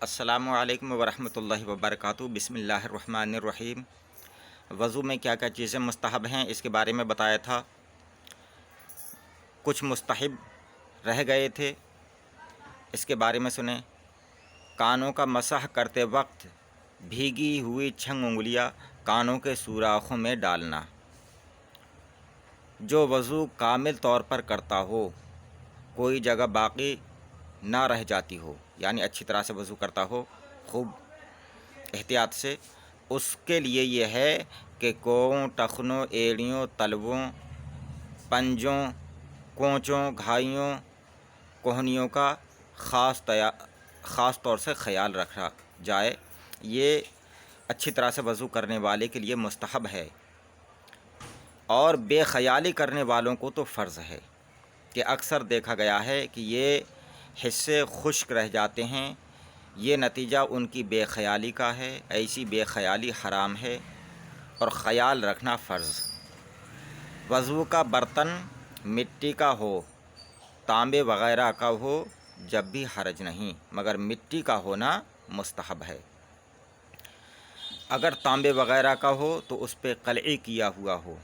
अस्सलामुअलैकुम वरहमतुल्लाहि वबरकातुहू। बिस्मिल्लाहिर्रहमानिर्रहीम। वज़ू में क्या क्या चीज़ें मुस्तहब हैं इसके बारे में बताया था। कुछ मुस्तहब रह गए थे, इसके बारे में सुने। कानों का मसह करते वक्त भीगी हुई छंग उंगलियां कानों के सुराखों में डालना। जो वज़ू कामिल तौर पर करता हो, कोई जगह बाकी ना रह जाती हो, यानी अच्छी तरह से वज़ू करता हो खूब एहतियात से, उसके लिए यह है कि कों, टखनों, एड़ियों, तलवों, पंजों, कोंचों, घाइयों, कोहनियों का ख़ास तौर से ख्याल रखा जाए। ये अच्छी तरह से वज़ू करने वाले के लिए मुस्तहब है, और बेख्याली करने वालों को तो फ़र्ज़ है कि अक्सर देखा गया है कि ये हिस्से खुश्क रह जाते हैं। ये नतीजा उनकी बेख्याली का है। ऐसी बेख्याली हराम है और ख़याल रखना फ़र्ज़। वज़ू का बर्तन मिट्टी का हो, तांबे वग़ैरह का हो, जब भी हरज नहीं, मगर मिट्टी का होना मुस्तहब है। अगर तांबे वग़ैरह का हो तो उस पर क़लई किया हुआ हो,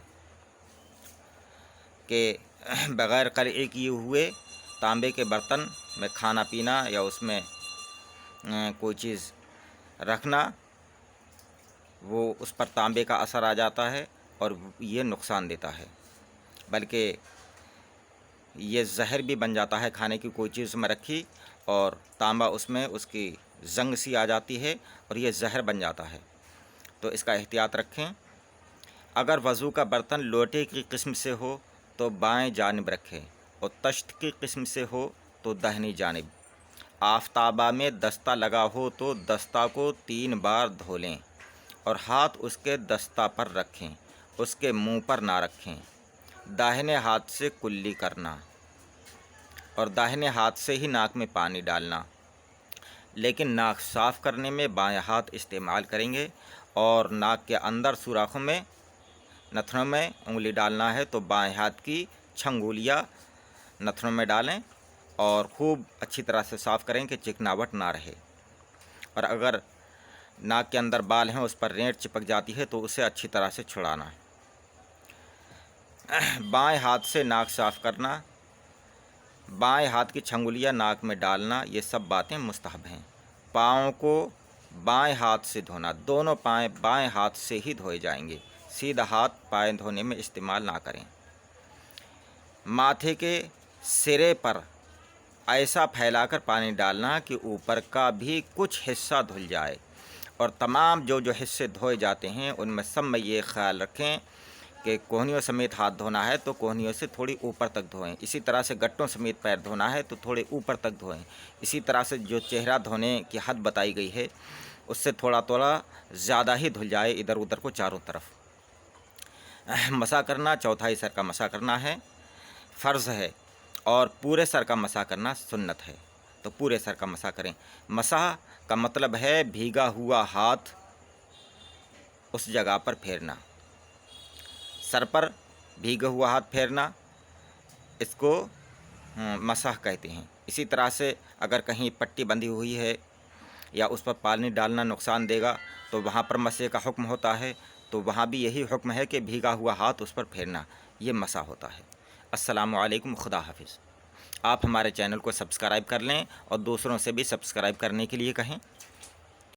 कि बग़ैर क़लई किए हुए तांबे के बर्तन में खाना पीना या उसमें कोई चीज़ रखना, वो उस पर तांबे का असर आ जाता है और ये नुकसान देता है, बल्कि ये जहर भी बन जाता है। खाने की कोई चीज़ में रखी और तांबा उसमें उसकी जंग सी आ जाती है और ये जहर बन जाता है, तो इसका एहतियात रखें। अगर वज़ू का बर्तन लोटे की किस्म से हो तो बाएं जानिब रखें, और तश्त की किस्म से हो तो दाहिनी जानिब। आफ़ताबा में दस्ता लगा हो तो दस्ता को 3 बार धो लें और हाथ उसके दस्ता पर रखें, उसके मुंह पर ना रखें। दाहिने हाथ से कुल्ली करना और दाहिने हाथ से ही नाक में पानी डालना, लेकिन नाक साफ़ करने में बाएं हाथ इस्तेमाल करेंगे। और नाक के अंदर सुराखों में, नथनों में उंगली डालना है तो बाएं हाथ की छंगुलियाँ नथनों में डालें और खूब अच्छी तरह से साफ़ करें कि चिकनावट ना रहे। और अगर नाक के अंदर बाल हैं, उस पर रेंट चिपक जाती है, तो उसे अच्छी तरह से छुड़ाना। बाएं हाथ से नाक साफ़ करना, बाएं हाथ की छंगुलियाँ नाक में डालना, ये सब बातें मुस्तहब हैं। पाँव को बाएं हाथ से धोना, दोनों पाँव बाएं हाथ से ही धोए जाएंगे, सीधा हाथ पाँव धोने में इस्तेमाल ना करें। माथे के सिरे पर ऐसा फैलाकर पानी डालना कि ऊपर का भी कुछ हिस्सा धुल जाए, और तमाम जो हिस्से धोए जाते हैं उनमें सब में ये ख्याल रखें कि कोहनियों समेत हाथ धोना है तो कोहनियों से थोड़ी ऊपर तक धोएं। इसी तरह से गट्टों समेत पैर धोना है तो थोड़े ऊपर तक धोएं। इसी तरह से जो चेहरा धोने की हद बताई गई है उससे थोड़ा थोड़ा ज़्यादा ही धुल जाए इधर उधर को, चारों तरफ। मसा करना, चौथाई सर का मसा करना है, फ़र्ज़ है, और पूरे सर का मसा करना सुन्नत है, तो पूरे सर का मसा करें। मसा का मतलब है भीगा हुआ हाथ उस जगह पर फेरना, सर पर भीगा हुआ हाथ फेरना, इसको मसाह कहते हैं। इसी तरह से अगर कहीं पट्टी बंधी हुई है या उस पर पानी डालना नुकसान देगा तो वहाँ पर मसे का हुक्म होता है, तो वहाँ भी यही हुक्म है कि भीगा हुआ हाथ उस पर फेरना, ये मसा होता है। अस्सलामु अलैकुम, खुदा हाफिज़। आप हमारे चैनल को सब्सक्राइब कर लें और दूसरों से भी सब्सक्राइब करने के लिए कहें।